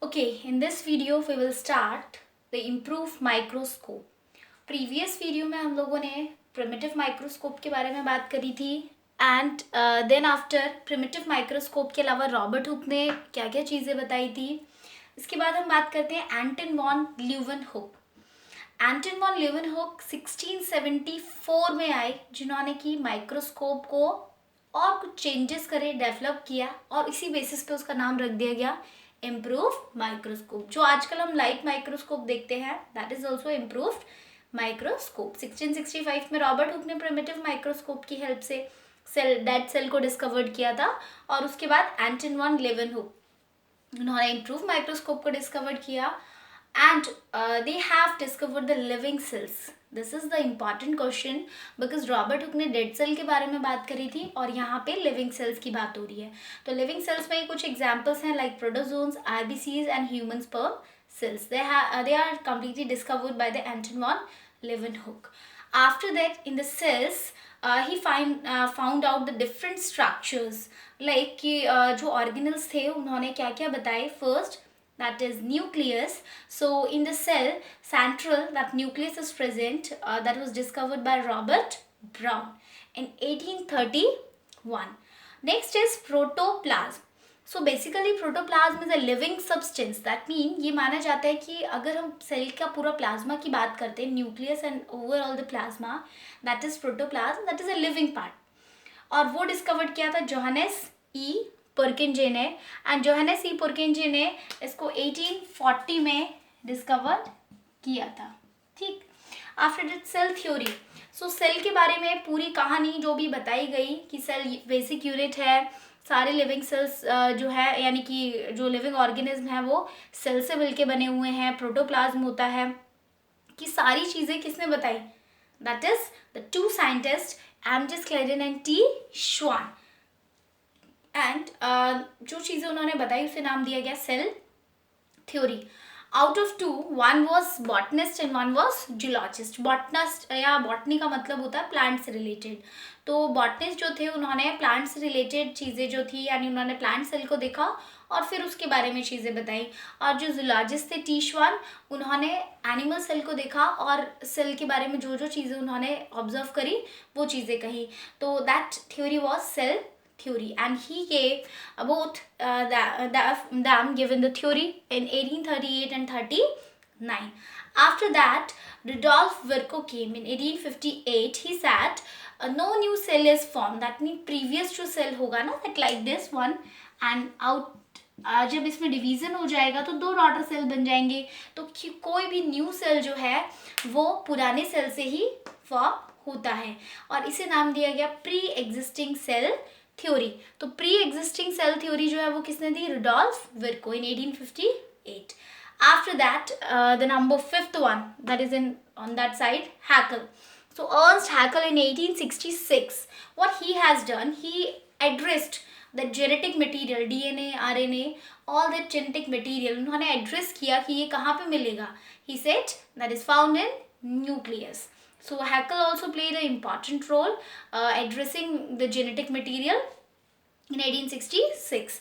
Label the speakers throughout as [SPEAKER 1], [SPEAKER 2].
[SPEAKER 1] Okay, in this video we will start the improved microscope. Previous video में हम लोगों ने प्रिमिटिव माइक्रोस्कोप के बारे में बात करी थी and then after primitive microscope के अलावा रॉबर्ट हुक ने क्या क्या चीज़ें बताई थी. इसके बाद हम बात करते हैं एंटन वॉन ल्यूवेनहुक. एंटन वॉन ल्यूवेनहुक 1674 में आए, जिन्होंने की माइक्रोस्कोप को और कुछ चेंजेस करे, डेवलप किया और इसी बेसिस पे उसका नाम रख दिया गया इम्प्रूव माइक्रोस्कोप. जो आजकल हम लाइट माइक्रोस्कोप देखते हैं that is also improved microscope. 1665 में रॉबर्ट हुक ने प्रिमिटिव माइक्रोस्कोप की हेल्प से डेड सेल को डिस्कवर्ड किया था और उसके बाद एंटन वॉन ल्यूवेनहुक उन्होंने इम्प्रूव माइक्रोस्कोप को डिस्कवर किया and they have discovered the living cells. This is the important question because Robert Hooke ने डेड सेल के बारे में बात करी थी और यहाँ पे लिविंग सेल्स की बात हो रही है. तो लिविंग सेल्स में कुछ एग्जांपल्स हैं like protozoans, RBCs and human sperm cells. They are completely discovered by the Anton von Leeuwenhoek. After that, in the cells, he found out the different structures. like कि जो organelles थे उन्होंने क्या क्या बताए. First, that is nucleus. So in the cell central, that nucleus is present, that was discovered by Robert Brown in 1831. Next is protoplasm. So basically protoplasm is a living substance. That mean ये माना जाता है कि अगर हम cell का पूरा plasma की बात करते हैं, nucleus and overall the plasma, that is protoplasm, that is a living part. और वो डिस्कवर्ड किया था जोहानेस ई पुरकिंजे ने. एंड जोहानेस ई पुरकिंजे ने इसको 1840 में डिस्कवर किया था. ठीक. After that cell theory. So cell के बारे में पूरी कहानी जो भी बताई गई कि सेल बेसिक यूनिट है, सारे लिविंग सेल्स जो है यानी कि जो लिविंग ऑर्गेनिज्म है वो सेल से मिलके बने हुए हैं, प्रोटोप्लाज्म होता है, कि सारी चीज़ें किसने बताई. That is the two scientist MJ Schleiden and T Schwann. And जो चीज़ें उन्होंने बताई उसे नाम दिया गया cell theory. Out of two, one was botanist and one was zoologist. Botanist या बॉटनी का मतलब होता है प्लांट से रिलेटेड. तो बॉटनिस्ट जो थे उन्होंने प्लांट से रिलेटेड चीज़ें जो थी यानी उन्होंने प्लांट सेल को देखा और फिर उसके बारे में चीज़ें बताई. और जो जूलॉजिस्ट थे टी श्वान, उन्होंने एनिमल सेल को देखा और सेल के बारे में जो जो चीज़ें उन्होंने ऑब्जर्व करी वो चीज़ें कही. तो that theory was cell theory, and he gave both them given the theory in 1838 and 39. After that, Rudolf Virchow came in 1858. He said no new cell is formed. That means previous जो cell होगा ना, that like this one, and out जब इसमें division हो जाएगा तो दो daughter cell बन जाएंगे. तो कोई भी न्यू सेल जो है वो पुराने सेल से ही फॉर्म होता है और इसे नाम दिया गया प्री एग्जिस्टिंग सेल थ्योरी. तो प्री एग्जिस्टिंग सेल थ्योरी जो है वो किसने दी? Rudolf Virchow in 1858. After that, the number fifth one, that is on that side, Haeckel. So Ernst Haeckel in 1866, what he has done, he addressed the genetic material, DNA, RNA, all that genetic material. उन्होंने address किया कि ये कहाँ पे मिलेगा. He said that is found in nucleus. So Haeckel also played an important role addressing the genetic material in 1866.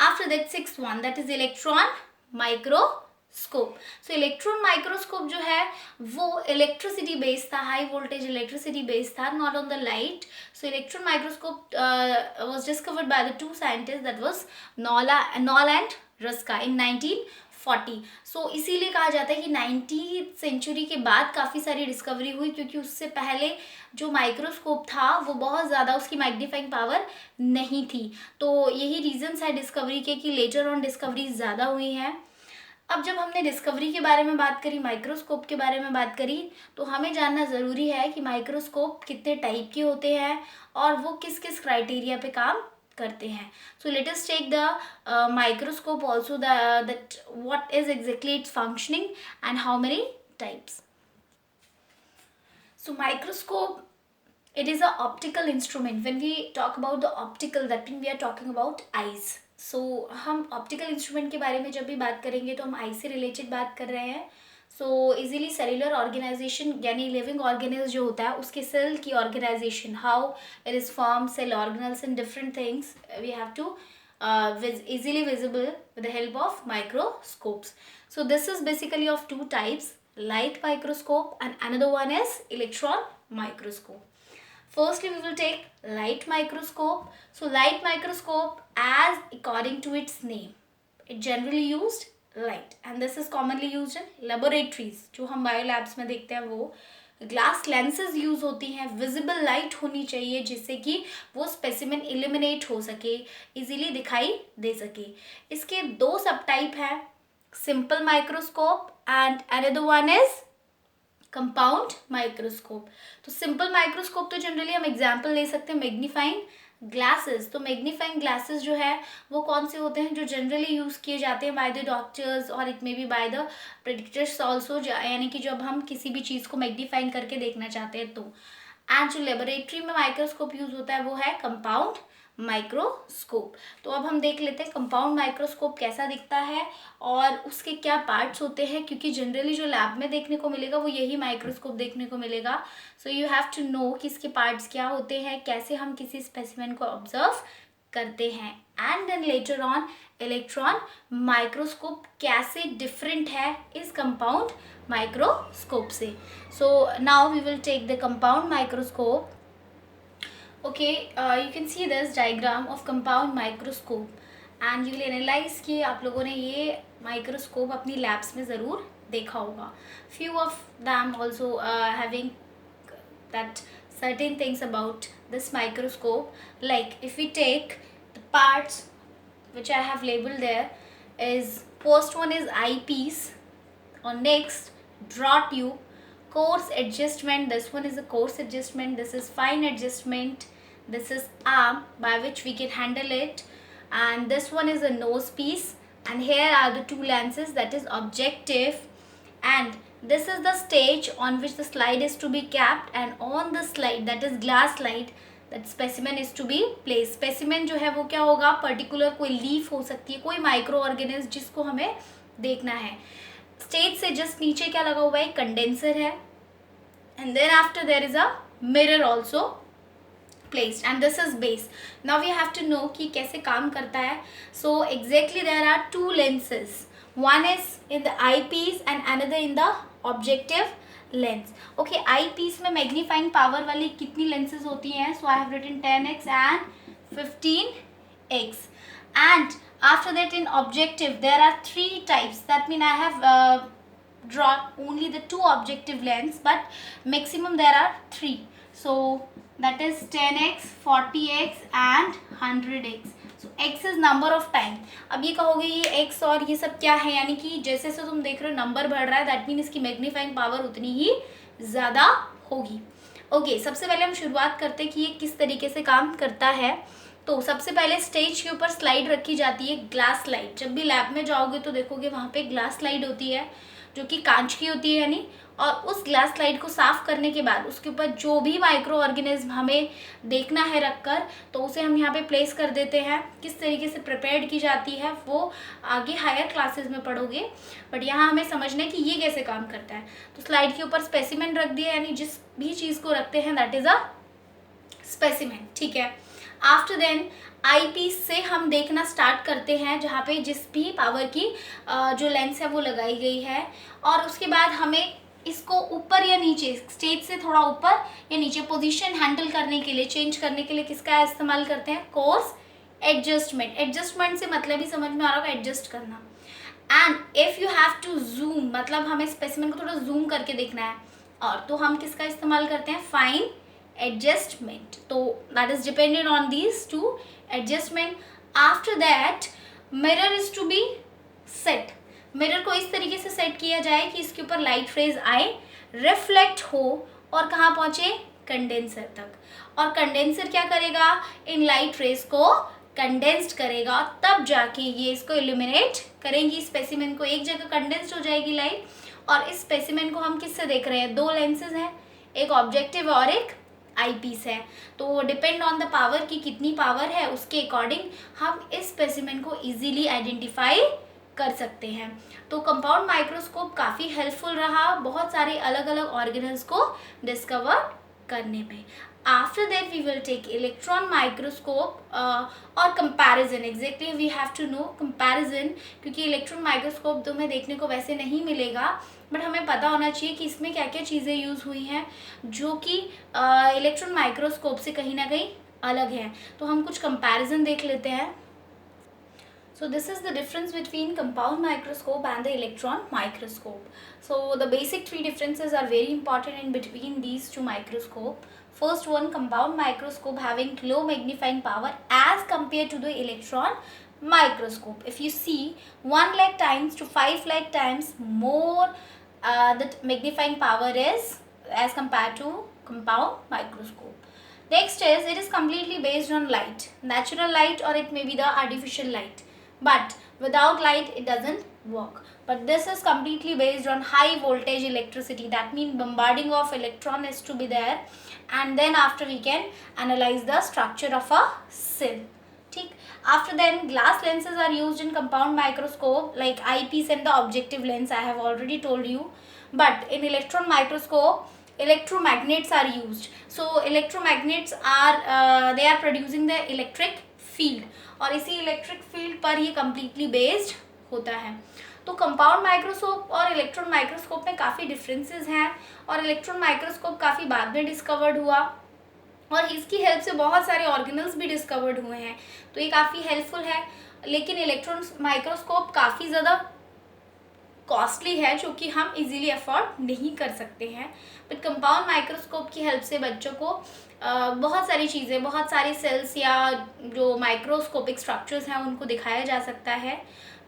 [SPEAKER 1] After that, sixth one, that is electron microscope. So electron microscope जो है वो electricity based था, high voltage electricity based था, not on the light. So electron microscope was discovered by the two scientists, that was Knoll and Ruska in 1940. सो इसीलिए कहा जाता है कि 19th सेंचुरी के बाद काफ़ी सारी डिस्कवरी हुई, क्योंकि उससे पहले जो माइक्रोस्कोप था वो बहुत ज़्यादा उसकी मैग्नीफाइंग पावर नहीं थी. तो यही रीजंस है डिस्कवरी के कि लेटर ऑन डिस्कवरी ज़्यादा हुई हैं. अब जब हमने डिस्कवरी के बारे में बात करी, माइक्रोस्कोप के बारे में बात करी, तो हमें जानना ज़रूरी है कि माइक्रोस्कोप कितने टाइप के होते हैं और वो किस किस क्राइटेरिया पे काम करते हैं. So let us take the microscope also, that what is exactly its functioning and how many types. So microscope, it is a optical instrument. When we talk about the optical, that means we are talking about eyes. So हम optical instrument के बारे में जब भी बात करेंगे तो हम eye से related बात कर रहे हैं. So easily cellular organization यानी living organism जो होता है उसके cell की organization, how it is formed, cell organelles and different things we have to easily visible with the help of microscopes. So this is basically of two types, light microscope and another one is electron microscope. Firstly, we will take light microscope. So light microscope, as according to its name, it generally used light and this is commonly used in laboratories. जो हम bio labs में देखते हैं वो glass lenses use होती हैं, visible light होनी चाहिए जिससे कि वो स्पेसिमेन इलिमिनेट हो सके, इजीली दिखाई दे सके. इसके दो सब टाइप हैं, simple microscope and another one is compound microscope. तो सिंपल माइक्रोस्कोप तो जनरली हम एग्जांपल ले सकते हैं मैग्नीफाइंग ग्लासेस. तो मैग्नीफाइंग ग्लासेस जो है वो कौन से होते हैं जो जनरली यूज़ किए जाते हैं बाय द डॉक्टर्स और it may be by the predictors also, यानी कि जब हम किसी भी चीज़ को मैग्नीफाइंग करके देखना चाहते हैं तो. एंड जो लेबोरेटरी में माइक्रोस्कोप यूज़ होता है वो है कंपाउंड माइक्रोस्कोप. तो अब हम देख लेते हैं कंपाउंड माइक्रोस्कोप कैसा दिखता है और उसके क्या पार्ट्स होते हैं, क्योंकि जनरली जो लैब में देखने को मिलेगा वो यही माइक्रोस्कोप देखने को मिलेगा. So you have to know कि इसके पार्ट्स क्या होते हैं, कैसे हम किसी स्पेसिमेन को ऑब्जर्व करते हैं. And then later on electron microscope कैसे डिफरेंट है इस कंपाउंड माइक्रोस्कोप से. So now we will take the compound microscope. Okay, you can see this diagram of compound microscope and you will analyze कि आप लोगों ने ये माइक्रोस्कोप अपनी लैब्स में ज़रूर देखा होगा. Few of them also having that certain things about this microscope, like if we take the parts which I have labeled there, is first one is eyepiece, or next draw tube, coarse adjustment, this one is a coarse adjustment, this is fine adjustment, this is arm by which we can handle it, and this one is a nose piece, and here are the two lenses, that is objective, and this is the stage on which the slide is to be kept, and on the slide, that is glass slide, that specimen is to be placed. specimen जो है वो क्या होगा, particular कोई leaf हो सकती है, कोई माइक्रो ऑर्गेनिज्म जिसको हमें देखना है. स्टेज से जस्ट नीचे क्या लगा हुआ है, कंडेंसर है, and then after there is a mirror also placed, and this is base. Now we have to know कि कैसे काम करता है. So exactly there are two lenses, one is in the eyepiece and another in the objective lens. Okay, eyepiece में magnifying power वाली कितनी lenses होती हैं? So I have written 10x and 15x, and after that in objective there are three types. That means I have drawn only the two objective lens, but maximum there are three. So that is 10x, 40x and 100x. So x is number of time. अब ये कहोगे ये x और ये सब क्या है, यानी कि जैसे जैसे तुम देख रहे हो नंबर बढ़ रहा है, दैट मीन इसकी मैग्नीफाइंग पावर उतनी ही ज़्यादा होगी. ओके, सबसे पहले हम शुरुआत करते हैं कि ये किस तरीके से काम करता है. तो सबसे पहले स्टेज के ऊपर स्लाइड रखी जाती है, ग्लास स्लाइड. जब भी लैब में जाओगे तो देखोगे वहाँ पे ग्लास स्लाइड होती है जो कि कांच की होती है, यानी, और उस ग्लास स्लाइड को साफ़ करने के बाद उसके ऊपर जो भी माइक्रो ऑर्गेनिज्म हमें देखना है रखकर, तो उसे हम यहाँ पे प्लेस कर देते हैं. किस तरीके से प्रिपेयर्ड की जाती है वो आगे हायर क्लासेस में पढ़ोगे, बट यहाँ हमें समझना है कि ये कैसे काम करता है. तो स्लाइड के ऊपर स्पेसिमेन रख दिया, यानी जिस भी चीज़ को रखते हैं दैट इज़ अ स्पेसिमेन. ठीक है. आफ्टर देन आई पीस से हम देखना स्टार्ट करते हैं, जहाँ पे जिस भी पावर की जो लेंस है वो लगाई गई है, और उसके बाद हमें इसको ऊपर या नीचे, स्टेज से थोड़ा ऊपर या नीचे पोजीशन हैंडल करने के लिए, चेंज करने के लिए किसका इस्तेमाल करते हैं, कोर्स एडजस्टमेंट. एडजस्टमेंट से मतलब ही समझ में आ रहा होगा, एडजस्ट करना. And if you have to zoom, मतलब हमें स्पेसिमेन को थोड़ा जूम करके देखना है, और तो हम किसका इस्तेमाल करते हैं, फाइन एडजस्टमेंट. तो that is dependent on these two adjustment. After that mirror is to be set. Mirror को इस तरीके से सेट किया जाए कि इसके ऊपर लाइट रेज आए, रिफ्लेक्ट हो और कहाँ पहुँचे, कंडेंसर तक. और कंडेंसर क्या करेगा, इन लाइट रेज को कंडेंस्ड करेगा, तब जाके ये इसको इल्यूमिनेट करेंगी. स्पेसिमेन को एक जगह कंडेंस्ड हो जाएगी लाइट, और इस स्पेसिमेन को हम किससे देख रहे हैं, दो लेंसेज हैं, एक ऑब्जेक्टिव और एक आई पीस है. तो डिपेंड ऑन द पावर की कितनी पावर है उसके अकॉर्डिंग हम इस स्पेसिमेन को इजीली आइडेंटिफाई कर सकते हैं. तो कंपाउंड माइक्रोस्कोप काफ़ी हेल्पफुल रहा बहुत सारे अलग अलग ऑर्गेनल्स को डिस्कवर करने में. after that we will take electron microscope और comparison. Exactly we have to know comparison, क्योंकि इलेक्ट्रॉन माइक्रोस्कोप तो हमें देखने को वैसे नहीं मिलेगा, बट हमें पता होना चाहिए कि इसमें क्या क्या चीज़ें यूज़ हुई हैं जो कि इलेक्ट्रॉन माइक्रोस्कोप से कहीं ना कहीं अलग हैं. तो हम कुछ कंपैरिजन देख लेते हैं. So this is the difference between compound microscope and the electron microscope. So the basic three differences are very important in between these two microscope. First one, compound microscope having low magnifying power as compared to the electron microscope. If you see 1 lakh times to 5 lakh times more the magnifying power is as compared to compound microscope. Next is, it is completely based on light, natural light or it may be the artificial light. But without light it doesn't work. But this is completely based on high voltage electricity. That means bombarding of electron is to be there, and then after we can analyze the structure of a cell. ठीक. After then, glass lenses are used in compound microscope like eyepiece and the objective lens. I have already told you. But in electron microscope, electromagnets are used. So electromagnets are they are producing the electric field, और इसी electric field पर ये completely based होता है. तो compound microscope और electron microscope में काफ़ी डिफरेंसेस हैं, और इलेक्ट्रॉन माइक्रोस्कोप काफ़ी बाद में डिस्कवर्ड हुआ और इसकी हेल्प से बहुत सारे ऑर्गेनल्स भी डिस्कवर्ड हुए हैं. तो ये काफ़ी हेल्पफुल है. लेकिन इलेक्ट्रॉन माइक्रोस्कोप काफ़ी ज़्यादा कॉस्टली है, जो कि हम इजीली अफोर्ड नहीं कर सकते हैं. बट कंपाउंड माइक्रोस्कोप की हेल्प से बच्चों को बहुत सारी चीज़ें, बहुत सारी सेल्स या जो माइक्रोस्कोपिक स्ट्रक्चर्स हैं उनको दिखाया जा सकता है.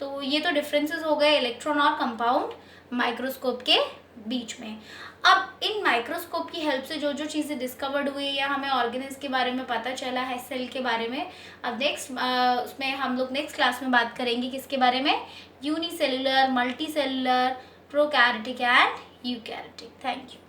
[SPEAKER 1] तो ये तो डिफरेंसेस हो गए इलेक्ट्रॉन और कंपाउंड माइक्रोस्कोप के बीच में. अब इन माइक्रोस्कोप की हेल्प से जो जो चीज़ें डिस्कवर्ड हुई या हमें ऑर्गेनिल्स के बारे में पता चला है, सेल के बारे में, अब नेक्स्ट उसमें हम लोग नेक्स्ट क्लास में बात करेंगे किसके बारे में, unicellular, multi cellular, prokaryotic and eukaryotic. Thank you.